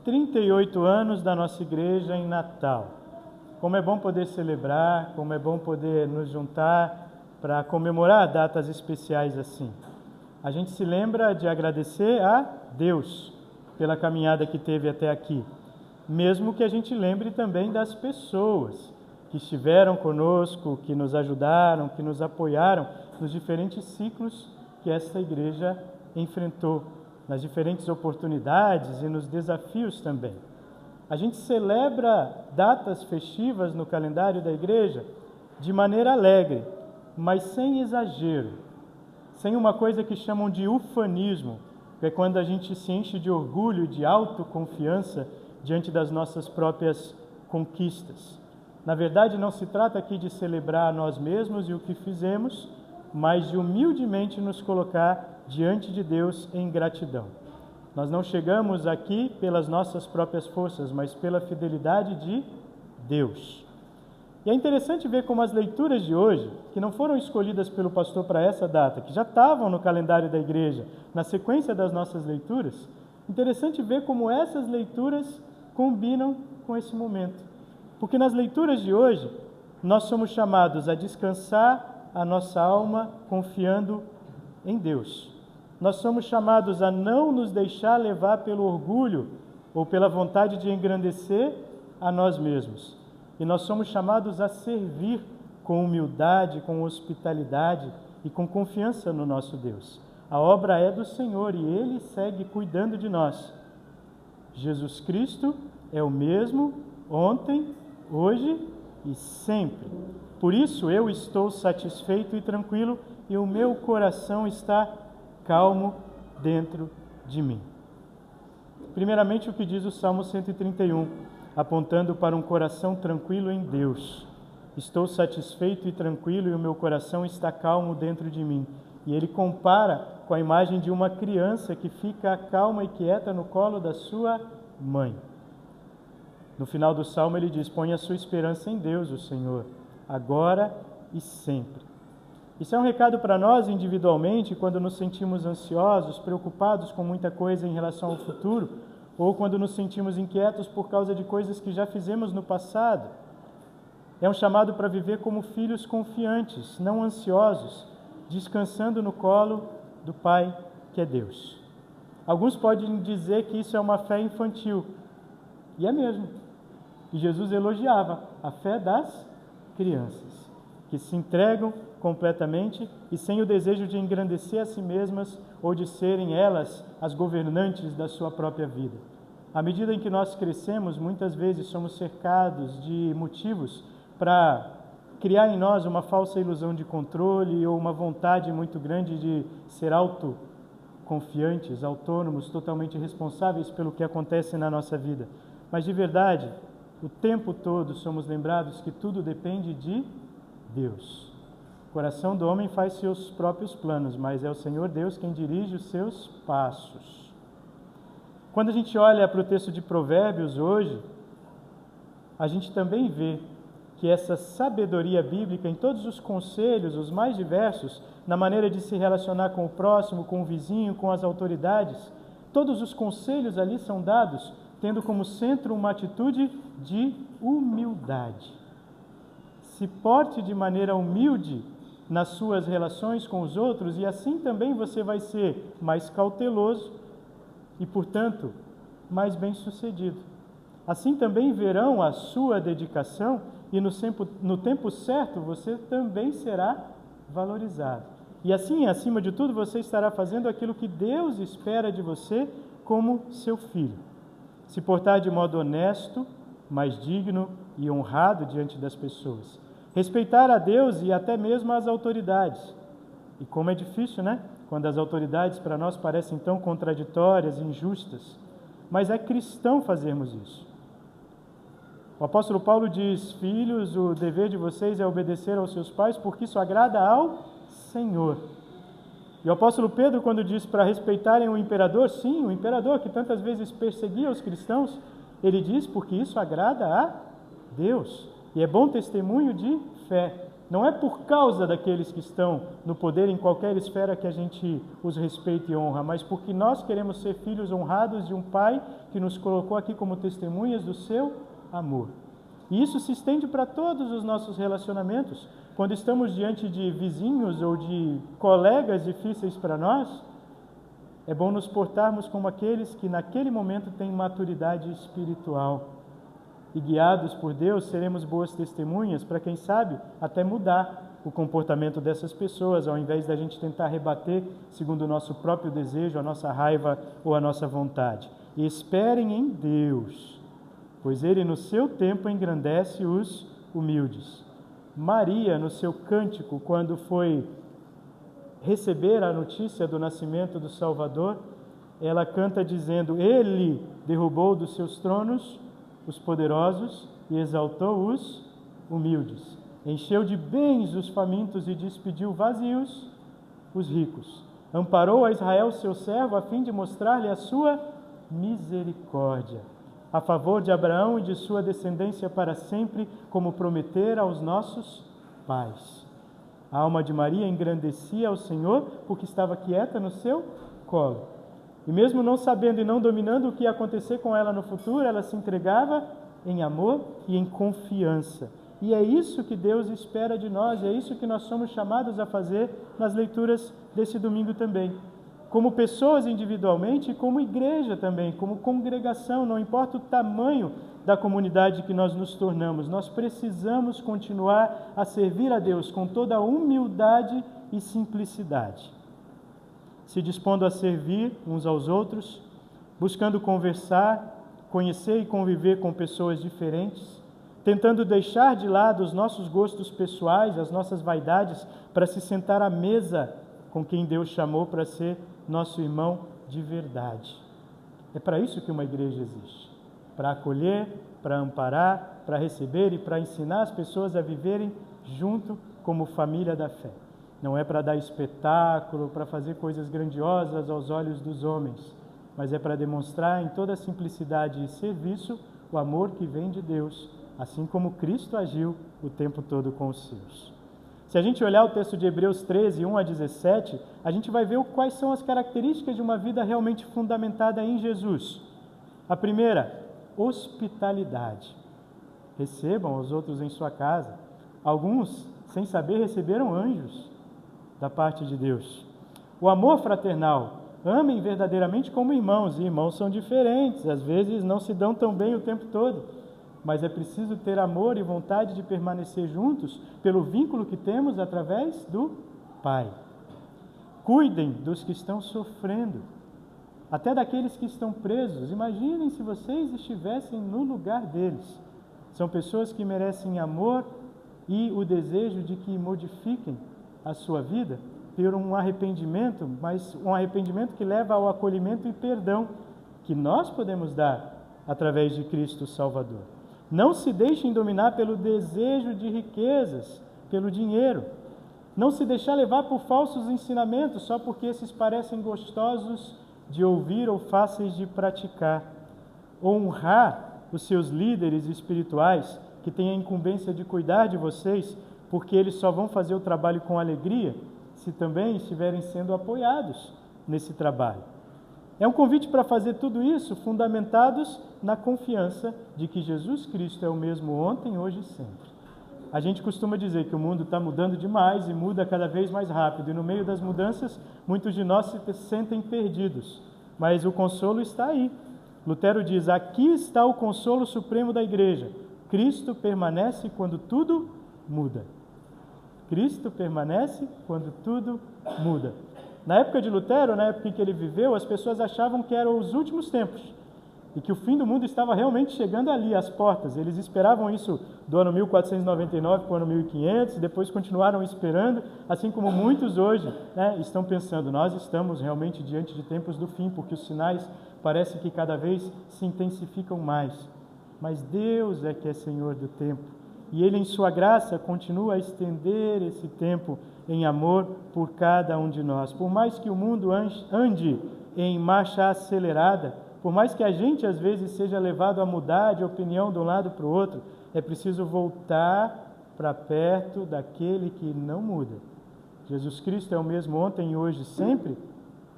38 anos da nossa igreja em Natal. Como é bom poder celebrar, como é bom poder nos juntar para comemorar datas especiais assim. A gente se lembra de agradecer a Deus pela caminhada que teve até aqui, mesmo que a gente lembre também das pessoas que estiveram conosco, que nos ajudaram, que nos apoiaram nos diferentes ciclos que esta igreja enfrentou, nas diferentes oportunidades e nos desafios também. A gente celebra datas festivas no calendário da igreja de maneira alegre, mas sem exagero, sem uma coisa que chamam de ufanismo, que é quando a gente se enche de orgulho, de autoconfiança diante das nossas próprias conquistas. Na verdade, não se trata aqui de celebrar nós mesmos e o que fizemos, mas de humildemente nos colocar diante de Deus em gratidão. Nós não chegamos aqui pelas nossas próprias forças, mas pela fidelidade de Deus. E é interessante ver como as leituras de hoje, que não foram escolhidas pelo pastor para essa data, que já estavam no calendário da igreja, na sequência das nossas leituras, interessante ver como essas leituras combinam com esse momento. Porque nas leituras de hoje, nós somos chamados a descansar a nossa alma confiando em Deus. Nós somos chamados a não nos deixar levar pelo orgulho ou pela vontade de engrandecer a nós mesmos. E nós somos chamados a servir com humildade, com hospitalidade e com confiança no nosso Deus. A obra é do Senhor e Ele segue cuidando de nós. Jesus Cristo é o mesmo ontem, hoje e sempre. Por isso eu estou satisfeito e tranquilo e o meu coração está calmo dentro de mim. Primeiramente, o que diz o Salmo 131, apontando para um coração tranquilo em Deus. Estou satisfeito e tranquilo e o meu coração está calmo dentro de mim. E ele compara com a imagem de uma criança que fica calma e quieta no colo da sua mãe. No final do Salmo ele diz: põe a sua esperança em Deus, o Senhor, agora e sempre. Isso é um recado para nós individualmente, quando nos sentimos ansiosos, preocupados com muita coisa em relação ao futuro, ou quando nos sentimos inquietos por causa de coisas que já fizemos no passado. É um chamado para viver como filhos confiantes, não ansiosos, descansando no colo do Pai, que é Deus. Alguns podem dizer que isso é uma fé infantil, e é mesmo. E Jesus elogiava a fé das crianças, que se entregam completamente e sem o desejo de engrandecer a si mesmas ou de serem elas as governantes da sua própria vida. À medida em que nós crescemos, muitas vezes somos cercados de motivos para criar em nós uma falsa ilusão de controle ou uma vontade muito grande de ser autoconfiantes, autônomos, totalmente responsáveis pelo que acontece na nossa vida. Mas de verdade, o tempo todo somos lembrados que tudo depende de Deus. O coração do homem faz seus próprios planos, mas é o Senhor Deus quem dirige os seus passos. Quando a gente olha para o texto de Provérbios hoje, a gente também vê que essa sabedoria bíblica em todos os conselhos, os mais diversos, na maneira de se relacionar com o próximo, com o vizinho, com as autoridades, todos os conselhos ali são dados tendo como centro uma atitude de humildade. Se porte de maneira humilde nas suas relações com os outros e assim também você vai ser mais cauteloso e, portanto, mais bem-sucedido. Assim também verão a sua dedicação e no tempo certo você também será valorizado. E assim, acima de tudo, você estará fazendo aquilo que Deus espera de você como seu filho. Se portar de modo honesto, mais digno e honrado diante das pessoas. Respeitar a Deus e até mesmo as autoridades. E como é difícil, né? Quando as autoridades para nós parecem tão contraditórias, injustas. Mas é cristão fazermos isso. O apóstolo Paulo diz: filhos, o dever de vocês é obedecer aos seus pais, porque isso agrada ao Senhor. E o apóstolo Pedro, quando diz para respeitarem o imperador, sim, o imperador que tantas vezes perseguia os cristãos, ele diz: porque isso agrada a Deus. E é bom testemunho de fé. Não é por causa daqueles que estão no poder em qualquer esfera que a gente os respeita e honra, mas porque nós queremos ser filhos honrados de um Pai que nos colocou aqui como testemunhas do seu amor. E isso se estende para todos os nossos relacionamentos. Quando estamos diante de vizinhos ou de colegas difíceis para nós, é bom nos portarmos como aqueles que naquele momento têm maturidade espiritual. E guiados por Deus, seremos boas testemunhas para, quem sabe, até mudar o comportamento dessas pessoas, ao invés da gente tentar rebater segundo o nosso próprio desejo, a nossa raiva ou a nossa vontade. E esperem em Deus, pois Ele no seu tempo engrandece os humildes. Maria, no seu cântico, quando foi receber a notícia do nascimento do Salvador, ela canta dizendo: Ele derrubou dos seus tronos os poderosos e exaltou os humildes. Encheu de bens os famintos e despediu vazios os ricos. Amparou a Israel, seu servo, a fim de mostrar-lhe a sua misericórdia, a favor de Abraão e de sua descendência para sempre, como prometera aos nossos pais. A alma de Maria engrandecia ao Senhor, porque estava quieta no seu colo. E mesmo não sabendo e não dominando o que ia acontecer com ela no futuro, ela se entregava em amor e em confiança. E é isso que Deus espera de nós, é isso que nós somos chamados a fazer nas leituras desse domingo também. Como pessoas individualmente e como igreja também, como congregação, não importa o tamanho da comunidade que nós nos tornamos, nós precisamos continuar a servir a Deus com toda a humildade e simplicidade, se dispondo a servir uns aos outros, buscando conversar, conhecer e conviver com pessoas diferentes, tentando deixar de lado os nossos gostos pessoais, as nossas vaidades, para se sentar à mesa com quem Deus chamou para ser nosso irmão de verdade. É para isso que uma igreja existe, para acolher, para amparar, para receber e para ensinar as pessoas a viverem junto como família da fé. Não é para dar espetáculo, para fazer coisas grandiosas aos olhos dos homens, mas é para demonstrar em toda a simplicidade e serviço o amor que vem de Deus, assim como Cristo agiu o tempo todo com os seus. Se a gente olhar o texto de Hebreus 13, 1 a 17, a gente vai ver quais são as características de uma vida realmente fundamentada em Jesus. A primeira, hospitalidade. Recebam os outros em sua casa. Alguns, sem saber, receberam anjos da parte de Deus. O amor fraternal. Amem verdadeiramente como irmãos. E irmãos são diferentes, às vezes não se dão tão bem o tempo todo. Mas é preciso ter amor e vontade de permanecer juntos pelo vínculo que temos através do Pai. Cuidem dos que estão sofrendo, até daqueles que estão presos. Imaginem se vocês estivessem no lugar deles. São pessoas que merecem amor e o desejo de que modifiquem a sua vida por um arrependimento, mas um arrependimento que leva ao acolhimento e perdão que nós podemos dar através de Cristo Salvador. Não se deixem dominar pelo desejo de riquezas, pelo dinheiro. Não se deixar levar por falsos ensinamentos, só porque esses parecem gostosos de ouvir ou fáceis de praticar. Honrar os seus líderes espirituais, que têm a incumbência de cuidar de vocês, porque eles só vão fazer o trabalho com alegria, se também estiverem sendo apoiados nesse trabalho. É um convite para fazer tudo isso fundamentados na confiança de que Jesus Cristo é o mesmo ontem, hoje e sempre. A gente costuma dizer que o mundo está mudando demais e muda cada vez mais rápido, e no meio das mudanças, muitos de nós se sentem perdidos, mas o consolo está aí. Lutero diz: aqui está o consolo supremo da igreja. Cristo permanece quando tudo muda. Cristo permanece quando tudo muda. Na época de Lutero, na época em que ele viveu, as pessoas achavam que eram os últimos tempos e que o fim do mundo estava realmente chegando ali, às portas. Eles esperavam isso do ano 1499 para o ano 1500 e depois continuaram esperando, assim como muitos hoje estão pensando, nós estamos realmente diante de tempos do fim, porque os sinais parecem que cada vez se intensificam mais. Mas Deus é que é Senhor do tempo e Ele, em sua graça, continua a estender esse tempo em amor por cada um de nós. Por mais que o mundo ande em marcha acelerada, por mais que a gente às vezes seja levado a mudar de opinião de um lado para o outro, é preciso voltar para perto daquele que não muda. Jesus Cristo é o mesmo ontem, hoje e sempre,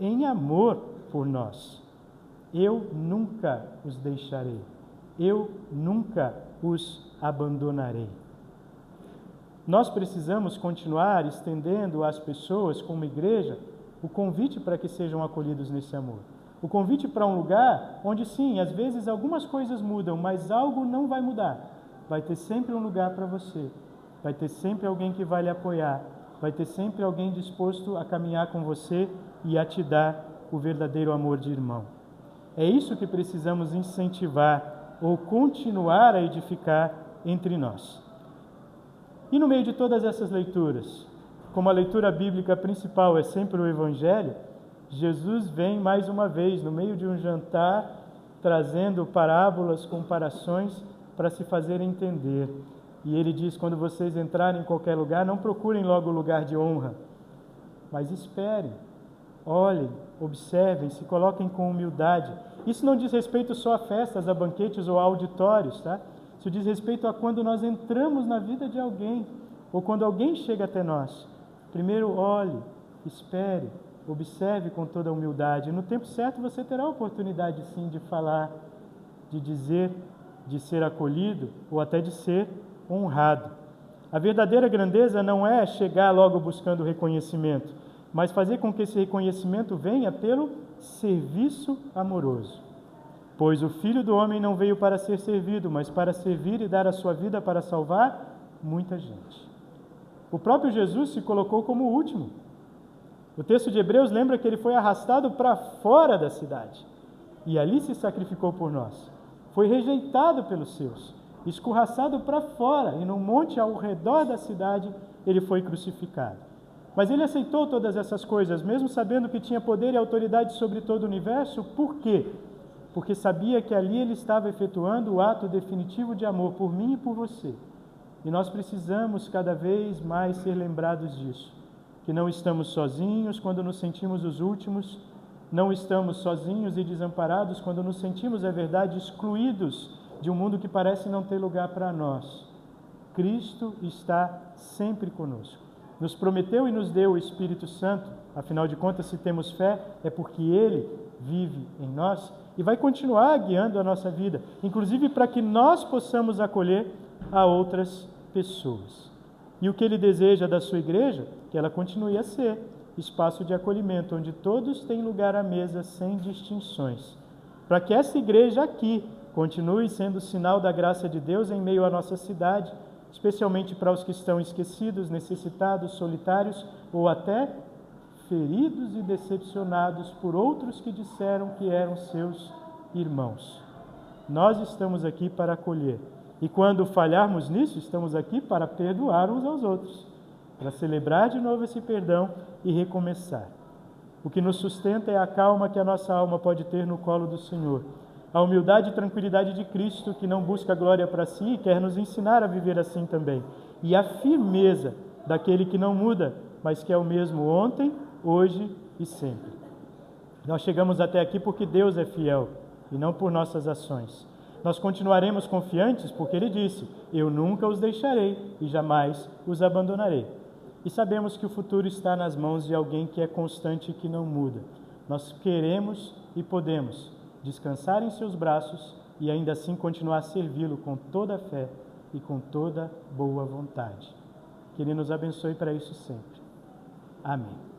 em amor por nós. Eu nunca os deixarei. Eu nunca os abandonarei. Nós precisamos continuar estendendo às pessoas, como igreja, o convite para que sejam acolhidos nesse amor. O convite para um lugar onde, sim, às vezes algumas coisas mudam, mas algo não vai mudar. Vai ter sempre um lugar para você. Vai ter sempre alguém que vai lhe apoiar. Vai ter sempre alguém disposto a caminhar com você e a te dar o verdadeiro amor de irmão. É isso que precisamos incentivar ou continuar a edificar entre nós. E no meio de todas essas leituras, como a leitura bíblica principal é sempre o Evangelho, Jesus vem mais uma vez no meio de um jantar, trazendo parábolas, comparações para se fazer entender. E ele diz, quando vocês entrarem em qualquer lugar, não procurem logo o lugar de honra, mas esperem, olhem, observem, se coloquem com humildade. Isso não diz respeito só a festas, a banquetes ou a auditórios, tá? Isso diz respeito a quando nós entramos na vida de alguém, ou quando alguém chega até nós. Primeiro olhe, espere, observe com toda a humildade. E no tempo certo você terá a oportunidade sim de falar, de dizer, de ser acolhido ou até de ser honrado. A verdadeira grandeza não é chegar logo buscando reconhecimento, mas fazer com que esse reconhecimento venha pelo serviço amoroso. Pois o Filho do Homem não veio para ser servido, mas para servir e dar a sua vida para salvar muita gente. O próprio Jesus se colocou como o último. O texto de Hebreus lembra que ele foi arrastado para fora da cidade e ali se sacrificou por nós. Foi rejeitado pelos seus, escorraçado para fora, e num monte ao redor da cidade ele foi crucificado. Mas ele aceitou todas essas coisas, mesmo sabendo que tinha poder e autoridade sobre todo o universo. Por quê? Porque sabia que ali ele estava efetuando o ato definitivo de amor por mim e por você. E nós precisamos cada vez mais ser lembrados disso, que não estamos sozinhos quando nos sentimos os últimos, não estamos sozinhos e desamparados quando nos sentimos, é verdade, excluídos de um mundo que parece não ter lugar para nós. Cristo está sempre conosco. Nos prometeu e nos deu o Espírito Santo. Afinal de contas, se temos fé, é porque Ele vive em nós e vai continuar guiando a nossa vida, inclusive para que nós possamos acolher a outras pessoas. E o que Ele deseja da sua igreja? Que ela continue a ser espaço de acolhimento, onde todos têm lugar à mesa sem distinções. Para que essa igreja aqui continue sendo sinal da graça de Deus em meio à nossa cidade, especialmente para os que estão esquecidos, necessitados, solitários ou até feridos e decepcionados por outros que disseram que eram seus irmãos. Nós estamos aqui para acolher. E quando falharmos nisso, estamos aqui para perdoar uns aos outros, para celebrar de novo esse perdão e recomeçar. O que nos sustenta é a calma que a nossa alma pode ter no colo do Senhor. A humildade e tranquilidade de Cristo, que não busca glória para si e quer nos ensinar a viver assim também. E a firmeza daquele que não muda, mas que é o mesmo ontem, hoje e sempre. Nós chegamos até aqui porque Deus é fiel e não por nossas ações. Nós continuaremos confiantes porque Ele disse, eu nunca os deixarei e jamais os abandonarei. E sabemos que o futuro está nas mãos de alguém que é constante e que não muda. Nós queremos e podemos descansar em seus braços e ainda assim continuar a servi-lo com toda a fé e com toda boa vontade. Que Ele nos abençoe para isso sempre. Amém.